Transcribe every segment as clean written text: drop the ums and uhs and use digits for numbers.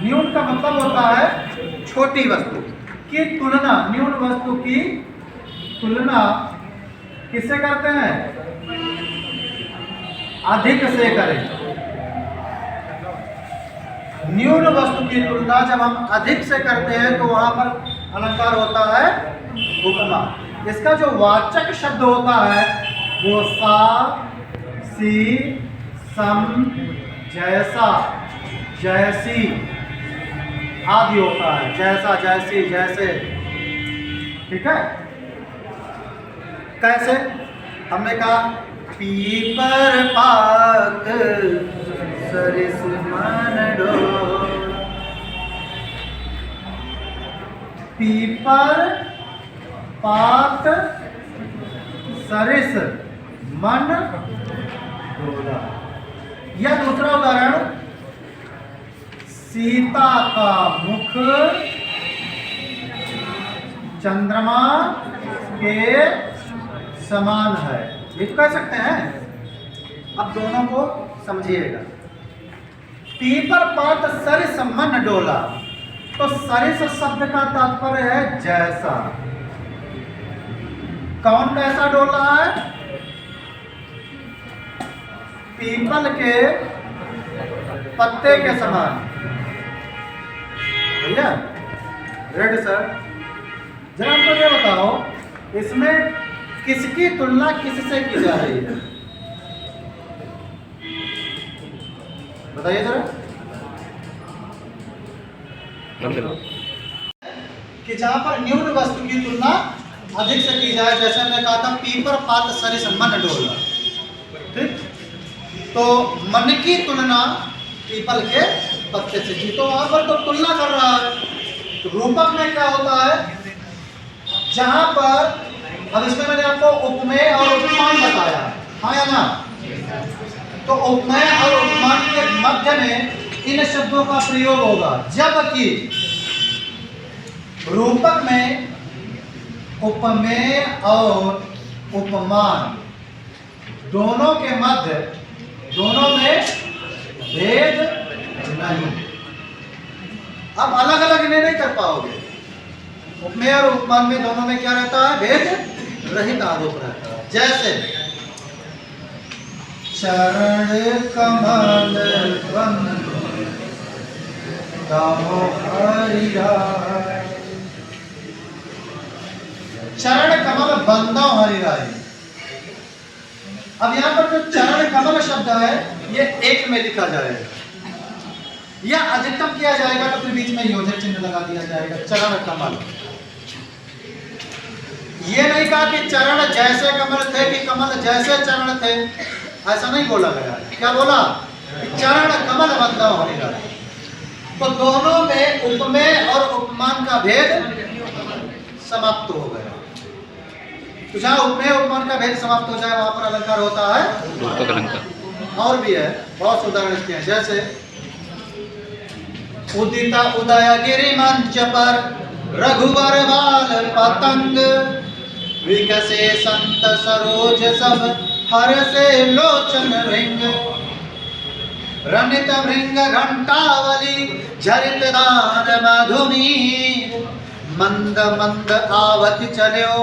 न्यून का मतलब होता है छोटी वस्तु की तुलना। न्यून वस्तु की तुलना किससे करते हैं? अधिक से करें। न्यून वस्तु की तुलना जब हम अधिक से करते हैं तो वहां पर अलंकार होता है उपमा। इसका जो वाचक शब्द होता है वो सा, सी, सम, जैसा, जैसी आदि होता है। जैसा, जैसी, जैसे। ठीक है। कैसे? हमने कहा पीपर पात सरिस मन डोला। पीपर पात सरिस मन डोला। या दूसरा उदाहरण, सीता का मुख चंद्रमा के समान है। ये तो कह सकते हैं। अब दोनों को समझिएगा। पीपर पात सरिस मन डोला, तो सरिस शब्द का तात्पर्य है जैसा। कौन कैसा डोल रहा है? पीपल के पत्ते के समान। भैया रेड सर, जरा हमको ये बताओ, इसमें किसकी तुलना किससे की जा रही है? बताइए जरा। कि जहां पर न्यून वस्तु की तुलना अधिक से की जाए, जैसे हमने कहा था पीपर पात सरिस मन डोला। ठीक। तो मन की तुलना पीपल के पत्ते से की, तो वहां पर तो तुलना कर रहा है। तो रूपक में क्या होता है? जहां पर, अब इसमें मैंने आपको उपमेय और उपमान बताया, हाँ या ना? तो उपमेय और उपमान के मध्य में इन शब्दों का प्रयोग होगा, जबकि रूपक में उपमेय और उपमान दोनों के मध्य, दोनों में भेद नहीं। अब अलग अलग इन्हें नहीं कर पाओगे। उपमेय और उपमान में दोनों में क्या रहता है? भेद रहित आरोप रहता है। जैसे चरण कमल बंदो हरिराय। चरण कमल बंदो हरिराय। अब यहां पर जो चरण कमल शब्द है ये एक में लिखा जाएगा, या अधिकतम किया जाएगा तो फिर बीच में योजक चिन्ह लगा दिया जाएगा। चरण कमल, ये नहीं कहा कि चरण जैसे कमल थे कि कमल जैसे चरण थे, ऐसा नहीं बोला गया। क्या बोला? चरण कमल बंदा होगा। तो दोनों में उपमेय और उपमान का भेद समाप्त हो गया। तो जहां उपमेय उपमान का भेद समाप्त हो जाए वहां पर अलंकार होता है। और भी है, बहुत उदाहरण इसके हैं। जैसे उदित उदयगिरि मंच पर रघुवर बाल पतंग, विकसे संत सरोज सब हर्षे लोचन भृंग, रनित भृंग घंटावली झरित दान मधुमीर, मंद मंद आवत चलो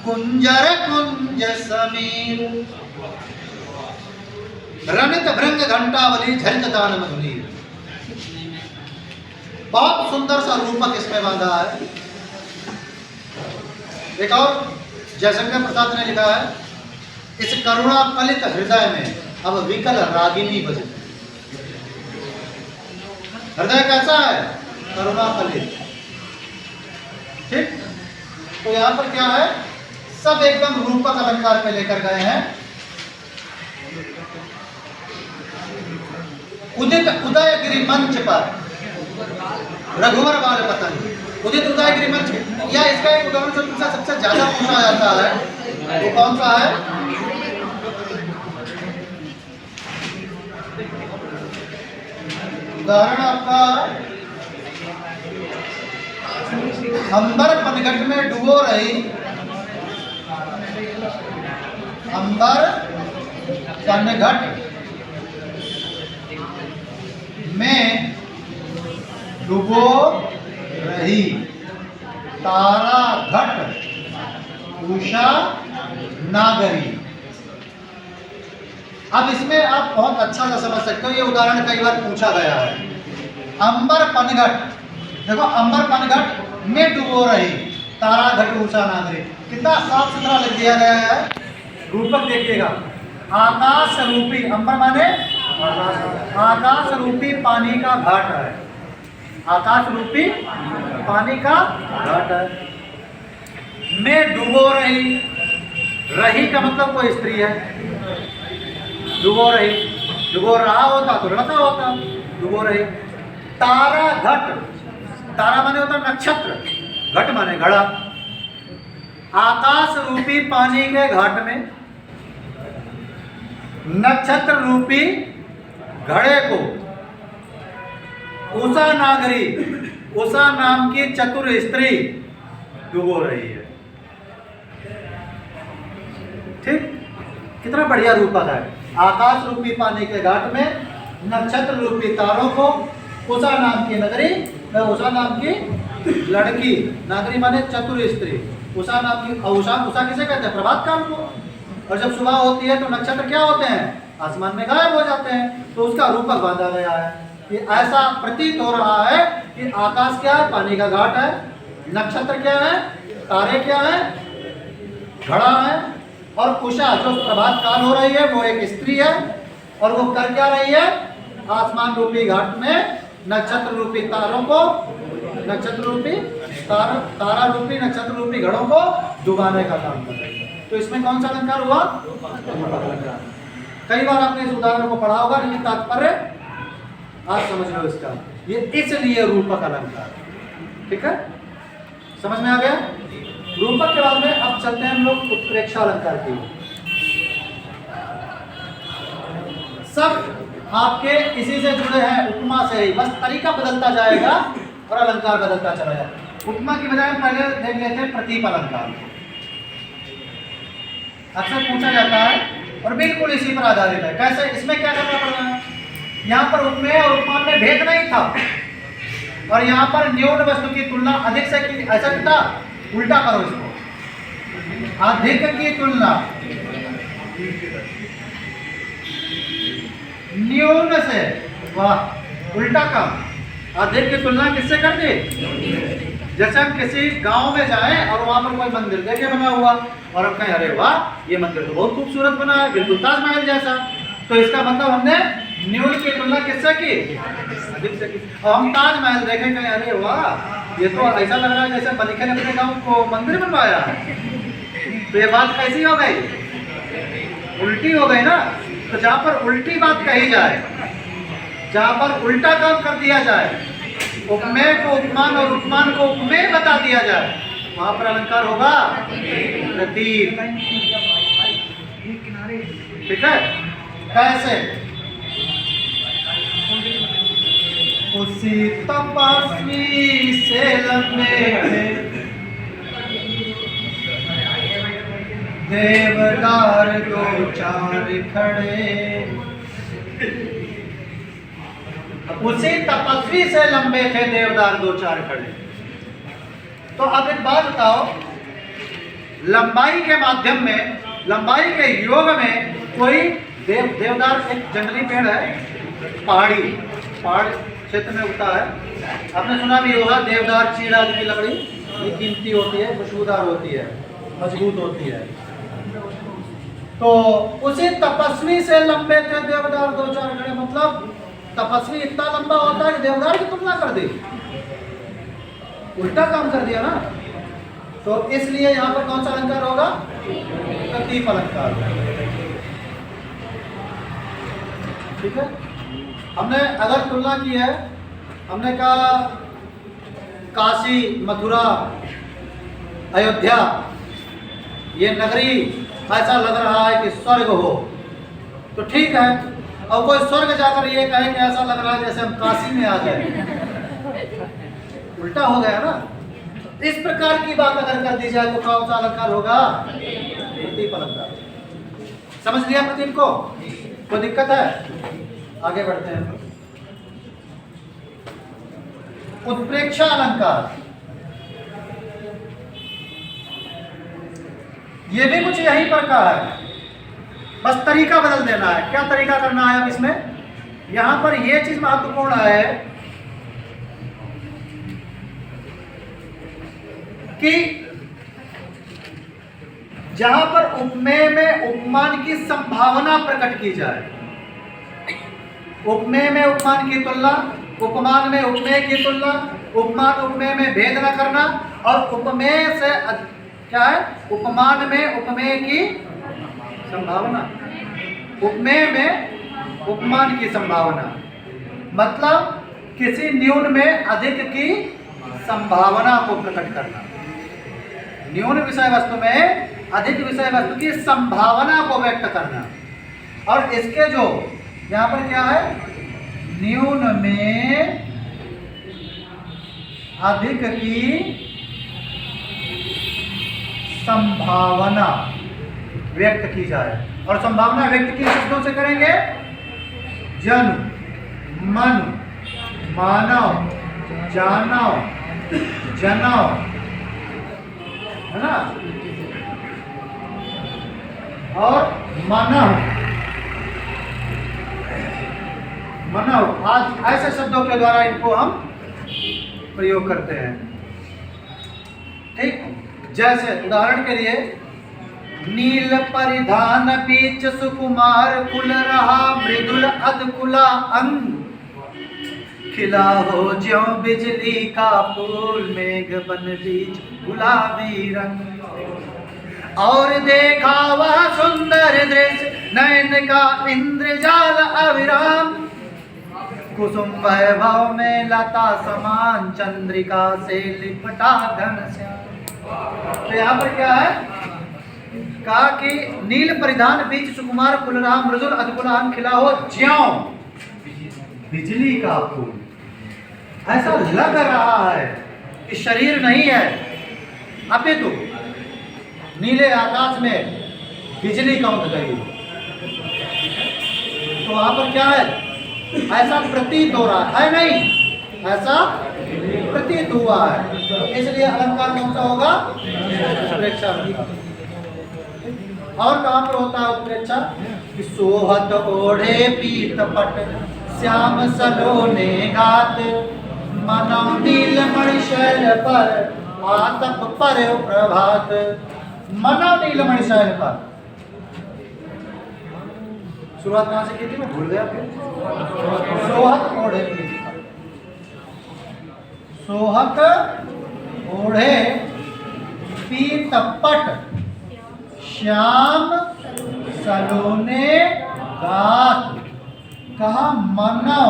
कुंजर कुंज समीर। रनित भृंग घंटावली झरित दान मधुमीर, बहुत सुंदर सा रूपक इसमें बांधा है। एक और जयशंकर प्रसाद ने लिखा है, इस करुणा कलित हृदय में अब विकल रागिनी बजती। हृदय कैसा है? करुणा कलित। ठीक। तो यहां पर क्या है? सब एकदम रूपक अलंकार पे लेकर गए हैं। उदित उदयगिरि मंच पर रघुवर बाल पतंग। उदित उदयगिरि मंच, या इसका एक उदाहरण जो तुमसे सबसे ज्यादा पूछा जाता है वो कौन सा है? उदाहरण आपका अंबर पनघट में डुबो रही, अंबर पनघट में डुबो रही, तारा घट, उषा नागरी। अब इसमें आप बहुत अच्छा सा समझ सकते हो, ये उदाहरण कई बार पूछा गया है। अंबर पनघट, देखो अंबर पनघट में डुबो रही, तारा घट, उषा नागरी, कितना साफ सुथरा लिख दिया गया है। रूपक देखिएगा, आकाश रूपी, अंबर माने आकाश रूपी पानी का घाट है, आकाश रूपी पानी का घाट है। में डुबो रही, रही का मतलब कोई स्त्री है, डुबो रही, डुबो रहा होता तो रहता होता, डुबो रही। तारा घट, तारा माने होता नक्षत्र, घट माने घड़ा। आकाश रूपी पानी के घाट में नक्षत्र रूपी घड़े को उषा नागरी, उषा नाम की चतुर स्त्री डुबो रही है। ठीक, कितना बढ़िया रूपक है। आकाश रूपी पानी के घाट में नक्षत्र रूपी तारों को उषा नाम की नगरी, उषा नाम की लड़की, नागरी माने चतुर स्त्री, उषा नाम की, उषा, उषा किसे कहते हैं? प्रभात काल को। और जब सुबह होती है तो नक्षत्र क्या होते हैं? आसमान में गायब हो जाते हैं, तो उसका रूपक बांधा गया है। कि ऐसा प्रतीत हो रहा है कि आकाश क्या है? पानी का घाट है। नक्षत्र क्या है? तारे क्या है? घड़ा है। और उषा जो प्रभात काल हो रही है वो एक स्त्री है, और वो कर क्या रही है? आसमान रूपी घाट में नक्षत्र रूपी तारों को, नक्षत्र रूपी तारा रूपी नक्षत्र रूपी घड़ों को डुबाने का काम कर रही है। तो इसमें कौन सा अलंकार हुआ? अलंकार। कई बार आपने इस उदाहरण को पढ़ा होगा, लेकिन तात्पर्य आज समझ लो इसका, ये इसलिए रूपक अलंकार। ठीक है, समझ में आ गया? रूपक के बाद में अब चलते हैं हम लोग उत्प्रेक्षा अलंकार की। सब आपके इसी से जुड़े हैं, उपमा से ही, बस तरीका बदलता जाएगा और अलंकार बदलता चला जाएगा। उपमा की बजाय पहले देख लेते हैं प्रतीप अलंकार। अक्सर पूछा जाता है और बिल्कुल इसी पर आधारित है। कैसे? इसमें क्या करना पड़ रहा है? यहाँ पर उपमेय और उपमान में भेद नहीं था, और यहाँ पर न्यून वस्तु की तुलना अधिक से की, ऐसा था, उल्टा करो इसको, अधिक की तुलना न्यून से, वाह, उल्टा काम। अधिक की तुलना किससे कर दी? जैसे हम किसी गांव में जाएं और वहां पर कोई मंदिर देखे बना हुआ, और हम कहें अरे वाह ये मंदिर तो बहुत खूबसूरत बना है, बिल्कुल ताजमहल जैसा, तो इसका मतलब हमने न्यून की तुलना किससे की? अधिक से की। और हम ताजमहल देखें, कहें अरे वाह ये तो ऐसा लग रहा है जैसे मलिक ने अपने गाँव को मंदिर बनवाया है, तो ये बात कैसी हो गई? उल्टी हो गई ना। तो जहाँ पर उल्टी बात कही जाए, जहाँ पर उल्टा काम कर दिया जाए, उपमेय को उपमान और उपमान को उपमेय बता दिया जाए, वहां पर अलंकार होगा प्रतीप। ठीक है, कैसे? उसी तपस्वी से लंबे देवदार दो चार खड़े, उसी तपस्वी से लंबे थे देवदार दो चार खड़े। तो अब एक बात बताओ, लंबाई के माध्यम में, लंबाई के योग में कोई देवदार एक जंगली पेड़ है, पहाड़ क्षेत्र में उगता है। आपने सुना भी होगा देवदार चीड़ आदि की लकड़ी ये कीमती होती है, खुशबूदार होती है, मजबूत होती है। तो उसी तपस्वी से लंबे थे देवदार दो चार खड़े, मतलब तपस्वी इतना लंबा होता है कि देवदार की तुलना कर दी, उल्टा काम कर दिया ना। तो इसलिए यहाँ पर कौन सा अलंकार होगा? प्रतीप अलंकार। ठीक है, हमने अगर तुलना की है, हमने कहा काशी, मथुरा, अयोध्या ये नगरी ऐसा लग रहा है कि स्वर्ग हो, तो ठीक है। और कोई स्वर्ग जाकर ये कहे कि ऐसा लग रहा है जैसे हम काशी में आ गए, उल्टा हो गया ना। इस प्रकार की बात अगर कर दी जाए तो कौन सा अलंकार होगा? प्रतीप अलंकार। समझ लिया प्रतीप को? कोई दिक्कत है? आगे बढ़ते हैं। उत्प्रेक्षा अलंकार, ये भी कुछ यहीं पर का है, बस तरीका बदल देना है। क्या तरीका करना है अब इसमें? यहां पर यह चीज महत्वपूर्ण है कि जहां पर उपमेय में उपमान की संभावना प्रकट की जाए, उपमेय में उपमान की तुलना, उपमान में उपमेय की तुलना, उपमान उपमेय में भेद न करना, और उपमेय से क्या है? उपमान में उपमेय की संभावना, उपमेय में उपमान की संभावना, मतलब किसी न्यून में अधिक की संभावना को प्रकट करना। न्यून विषय वस्तु में अधिक विषय वस्तु की संभावना को व्यक्त करना। और इसके जो यहां पर क्या है? न्यून में अधिक की संभावना व्यक्त की जाए, और संभावना व्यक्त किन शब्दों से करेंगे? जन, मन, मानव, जानव, जनव, है ना, और मानव, मनव, आज ऐसे शब्दों के द्वारा इनको हम प्रयोग करते हैं। ठीक, जैसे उदाहरण के लिए, नील परिधान पीच सुकुमार कुल रहा मृदुल अधकुला अंग, खिला हो ज्यों बिजली का फूल मेघ बन बीच गुलाबी रंग, और देखा वह सुंदर दृश्य नयन का इंद्रजाल अविराम, कुसुम वैभव में लता समान चंद्रिका से लिपटा घनश्याम। तो यहाँ पर क्या है? कहा कि नील परिधान बीच सुकुमार कुलराम मृदुल अधकुलान, खिला हो ज्यों बिजली का फूल। ऐसा लग रहा है कि शरीर नहीं है, अपितु नीले आकाश में बिजली कौंध गई। तो वहां पर क्या है? ऐसा प्रतीत हो रहा है, नहीं, ऐसा प्रतीत हुआ है, इसलिए अलंकार कौन सा होगा? उत्प्रेक्षा अलंकार। और कहां पर होता है उत्प्रेक्षा? कि सोहत ओढ़े पीत पट श्याम सलोने गात, मनम नील मणिशैल पर आतप पर प्रभात। मनम नील मणिशैल पर, शुरुआत कहां से की थी? मैं भूल गया। सोहत ओढ़े पीत पट, सोहत ओढ़े पीत पट श्याम सलोने गात, कहा मनव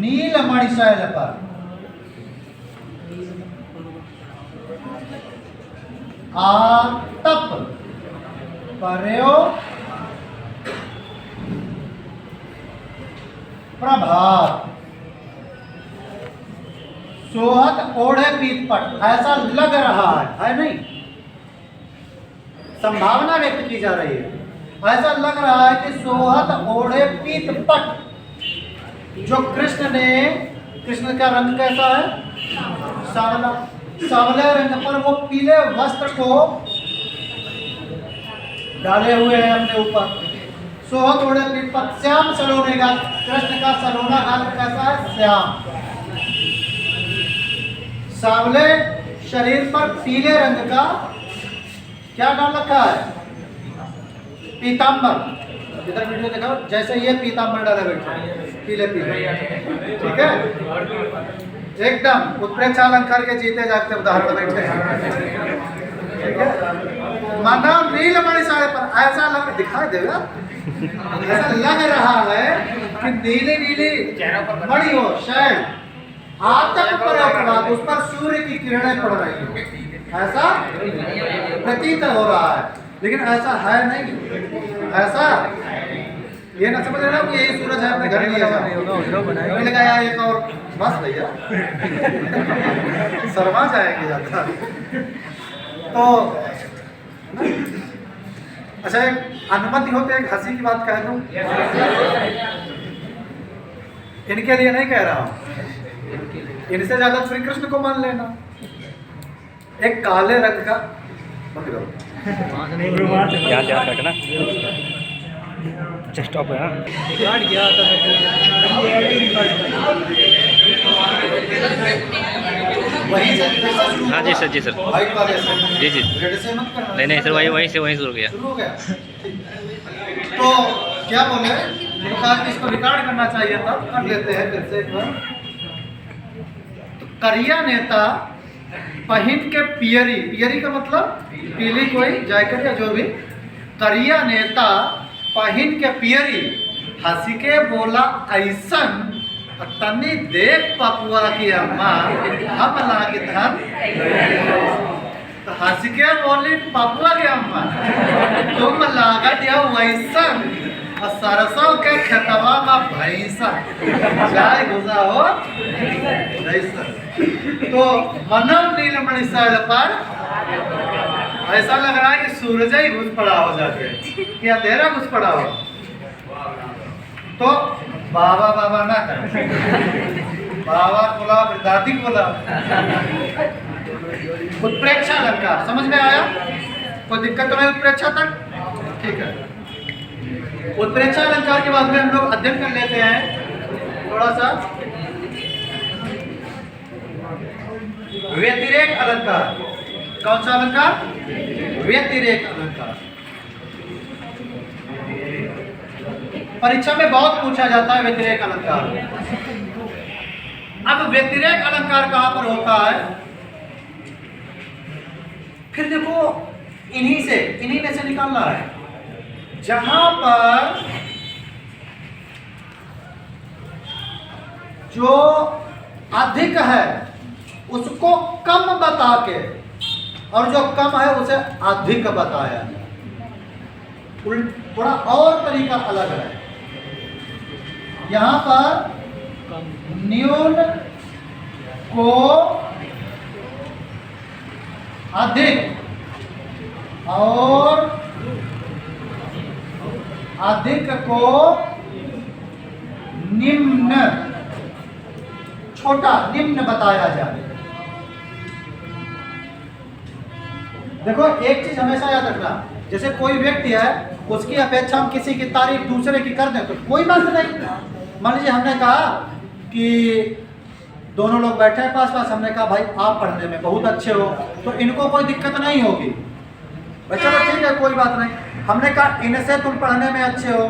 नील मणिशैल पर आतप पर्यो प्रभात। सोहत ओढ़े पीत पट, ऐसा लग रहा है नहीं, संभावना व्यक्त की जा रही है। ऐसा लग रहा है कि सोहत ओढ़े पीत पट, जो कृष्ण का रंग कैसा है? सांवला। सांवले रंग पर वो पीले वस्त्र को डाले हुए हैं अपने ऊपर। सोहत ओढ़े पीत पट श्याम सलोने गात, कृष्ण का सलोना गात कैसा है? श्याम। सांवले शरीर पर पीले रंग का क्या डाल रखा है? पीतांबर। इधर वीडियो देखो, जैसे ये पीतांबर डाले बैठे, पीले पीले, ठीक है, एकदम उत्प्रेक्षा अलंकार के जीते जागते उदाहरण बैठे हैं, ठीक है। मानव नील मणिशैल पर, ऐसा लग, दिखाई देगा, ऐसा लग रहा है कि नीली नीली मणि हो, शैल, आतप पर उस पर सूर्य की किरणें पड़ रही हो, ऐसा प्रतीत हो रहा है, लेकिन ऐसा है नहीं। ऐसा ये ना समझ रहे हो कि यही सूरज है, अपने घर में लगाया एक और बस भैया शर्मा जाएंगे ज्यादा। तो अच्छा, एक अनुमति हो तो एक हंसी की बात कह दूं, इनके लिए नहीं कह रहा हूं, इनसे ज्यादा श्री कृष्ण को मान लेना। एक काले रंग का बंद करो ध्यान रखना। अच्छा स्टॉप है वहीं से हाँ जी सर, जी सर, व्हाइट वाले से जी जी, रेड से मत करना। नहीं सर, वहीं से शुरू किया। शुरू हो गया। तो क्या बोले, मैंने कहा कि इसको रिकॉर्ड करना चाहिए था, कर लेते हैं फिर से एक बार। तो करिया नेता पहिन के पियरी, पियरी का मतलब पीली कोई जैकेट या जो भी, करिया नेता पहिन के पियरी हंसी के बोला ऐसन तनी देख पपुआ की अम्मा हम लागे धन। तो हंस के बोली पपुआ की अम्मा तुम लागत या वैसन और सरसों के खेतवा में भैंसा चाय घुसा हो जैसा। तो मनम नीलमणि सर पर ऐसा लग रहा है कि सूरज ही घुस पड़ा हो जाके, कि अंधेरा घुस पड़ा हो। तो बाबा बाबा ना कर, बाबा बोला फिर दादी बोला। उत्प्रेक्षा अलंकार समझ में आया? कोई दिक्कत तो नहीं उत्प्रेक्षा तक? ठीक है। उत्प्रेक्षा अलंकार के बाद में हम लोग अध्ययन कर लेते हैं थोड़ा सा व्यतिरेक अलंकार। कौन सा अलंकार? व्यतिरेक अलंकार। परीक्षा में बहुत पूछा जाता है व्यतिरेक अलंकार। अब व्यतिरेक अलंकार कहां पर होता है? फिर देखो इन्हीं में से निकालना है। जहां पर जो अधिक है उसको कम बता के और जो कम है उसे अधिक बताया। थोड़ा और तरीका अलग है। यहां पर न्यून को अधिक और अधिक को निम्न, छोटा निम्न बताया जाए। देखो एक चीज हमेशा याद रखना, जैसे कोई व्यक्ति है उसकी अपेक्षा हम किसी की तारीफ दूसरे की कर दें तो कोई बात नहीं। मान लीजिए हमने कहा कि दोनों लोग बैठे हैं पास पास, हमने कहा भाई आप पढ़ने में बहुत अच्छे हो, तो इनको कोई दिक्कत नहीं होगी, भाई चलो ठीक है कोई बात नहीं। हमने कहा इनसे तुम पढ़ने में अच्छे हो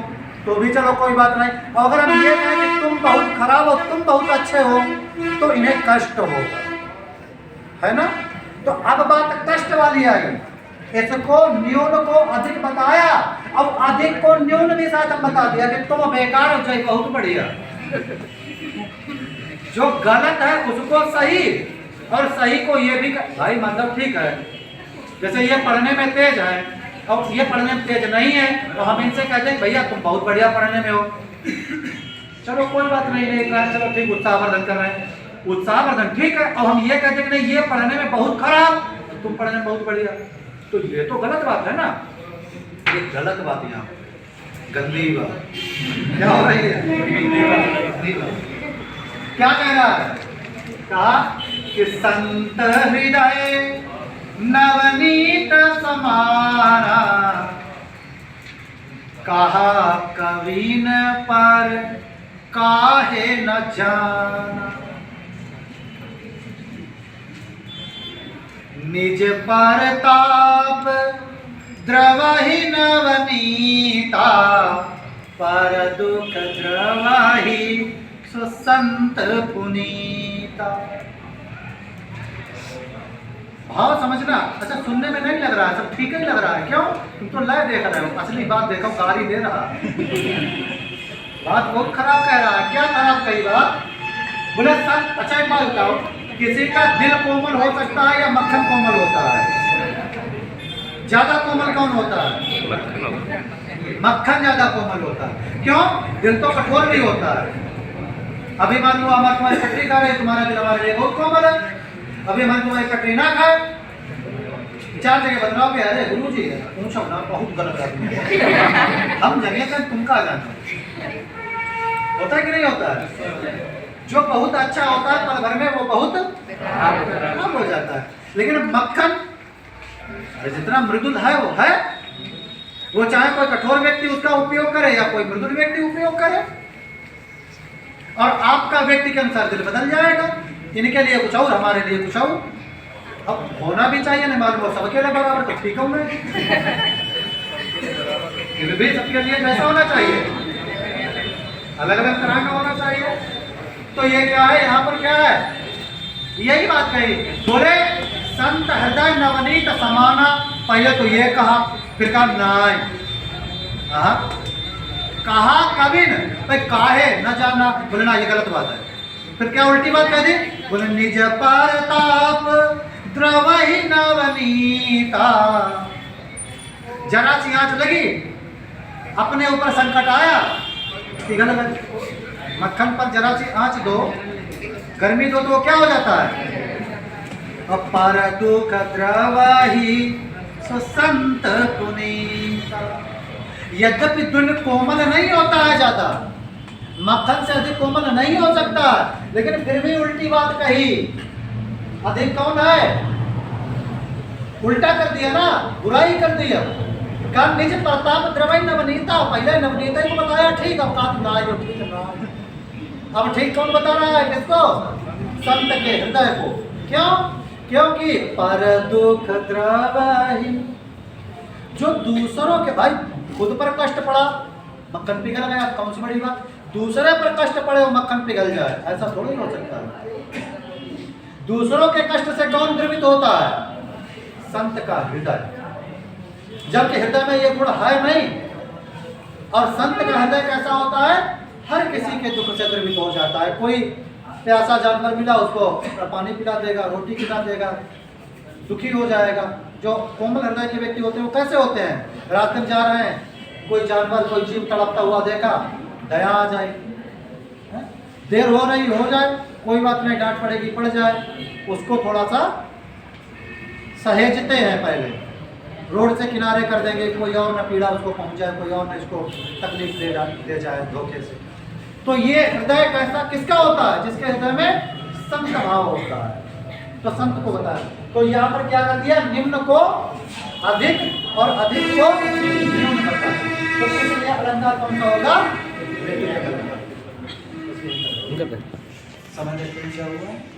तो भी चलो कोई बात नहीं। और अगर हम ये कहें कि तुम बहुत खराब हो तुम बहुत अच्छे हो तो इन्हें कष्ट होगा, है ना? तो अब बात कष्ट वाली आई। इसको न्यून को अधिक बताया, अब अधिक को न्यून भी साथ हम बता दिया कि तुम बेकार हो जाए, बहुत बढ़िया। जो गलत है उसको सही और सही को ये भी भाई मतलब ठीक है। जैसे ये पढ़ने में तेज है और ये पढ़ने में तेज नहीं है तो हम इनसे कहते हैं भैया तुम बहुत बढ़िया पढ़ने में हो, चलो कोई बात नहीं कहा, चलो ठीक उत्साहवर्धन कर रहे हैं, उत्साहवर्धन ठीक है। और हम ये कहते हैं कि नहीं ये पढ़ने में बहुत खराब, तुम पढ़ने में बहुत बढ़िया, तो ये तो गलत बात है ना। ये गलत बात, यहाँ गंदी बात क्या हो रही है? क्या कह रहा है? कहा कि संत हृदय नवनीत समाना, कहा कवि न पर काहे न जाना, निज परताप द्रवहि नवनीता, पर दुख द्रवहि सुसंत पुनीता। भाव समझना। अच्छा सुनने में नहीं लग रहा है, सब ठीक ही लग रहा है, क्यों? तुम तो लय देख रहे हो, असली बात देखो गाली दे रहा है। बात बहुत खराब कह रहा है। क्या खराब कही बात? बोले सर अच्छा एक बात बताओ, किसी का दिल कोमल हो सकता है या मक्खन कोमल होता है? ज्यादा कोमल कौन होता है? मक्खन ज्यादा कोमल होता है। क्यों? दिल तो कठोर भी होता है। अभी मान लो हमारे तुम्हारी कटरी खा रहे, तुम्हारा दिल हमारे लिए बहुत कोमल है। अभी हमारी तुम्हारी कटरी ना खाए, 4 जगह बदलाव पे अरे गुरु जी पूछो ना बहुत गलत है, हम जगह का तुम कहा जाना होता है कि नहीं होता है? जो बहुत अच्छा होता है पल भर में वो बहुत खराब हो जाता है। लेकिन मक्खन जितना मृदुल है वो चाहे कोई कठोर व्यक्ति उसका उपयोग करे या कोई मृदुल व्यक्ति उपयोग करे, और आपका व्यक्ति के अनुसार दिल बदल जाएगा। इनके लिए कुछ और, हमारे लिए कुछ और। अब होना भी चाहिए, नहीं मालूम हो सबके लिए बराबर तो ठीक हूँ मैं। दिल भी सबके लिए कैसा होना चाहिए, अलग अलग तरह का होना चाहिए। तो ये क्या है, यहाँ पर क्या है, यही बात कही। बोले संत हृदय नवनीत समाना, पहले तो ये कहा, फिर कहा नहीं, कहा कभी न भाई काहे न जाना, बोले ना ये गलत बात है। फिर क्या उल्टी बात कह दी, बोले निज परताप द्रवहि नवनीता, जरा सी आंच लगी अपने ऊपर संकट आया, गलत। मक्खन पर जरा सी आंच दो, गर्मी दो, तो वो क्या हो जाता है, अपार दुख द्रवहि सुसंत पुनीता। यद्यपि दुन कोमल नहीं होता है ज्यादा, मक्खन से अधिक कोमल नहीं हो सकता, लेकिन फिर भी उल्टी बात कही। अधिक कौन है, उल्टा कर दिया ना, बुराई कर दिया। कहा निज प्रताप द्रवहि नवनीता, पहले नवनीता को बताया ठीक, अब कहा ना जो ठीक ना, अब ठीक कौन बता रहा है, किसको, संत के हृदय को। क्यों, क्योंकि पर दुख द्रवहि, जो दूसरों के, भाई खुद पर कष्ट पड़ा मक्खन पिघल गया, कौन सी बड़ी बात, दूसरे पर कष्ट पड़े वो मक्खन पिघल जाए, ऐसा थोड़ी हो सकता है। दूसरों के कष्ट से कौन द्रवित होता है, संत का हृदय, जबकि हृदय में ये गुण है नहीं। और संत का हृदय कैसा होता है, हर किसी के दुख से द्रवित हो जाता है। कोई प्यासा जानवर मिला उसको पानी पिला देगा, रोटी खिला देगा, दुखी हो जाएगा। जो कोमल हृदय के व्यक्ति होते हैं वो कैसे होते हैं, रास्ते में जा रहे हैं, कोई जानवर कोई जीव तड़पता हुआ देखा, दया आ जाए, देर हो रही हो जाए, कोई बात नहीं, डांट पड़ेगी पड़ जाए, उसको थोड़ा सा सहेजते हैं, पहले रोड से किनारे कर देंगे, कोई और न पीड़ा उसको पहुंच जाए, कोई और न इसको तकलीफ दे जाए धोखे से। तो ये हृदय कैसा किसका होता है, जिसके हृदय में संत भाव होता है, तो संत को बताया। तो यहाँ पर क्या कर दिया, निम्न को अधिक और अधिक को न्यून करता है। तो इसलिए अलंकार कौन सा होगा, समझ में हुआ।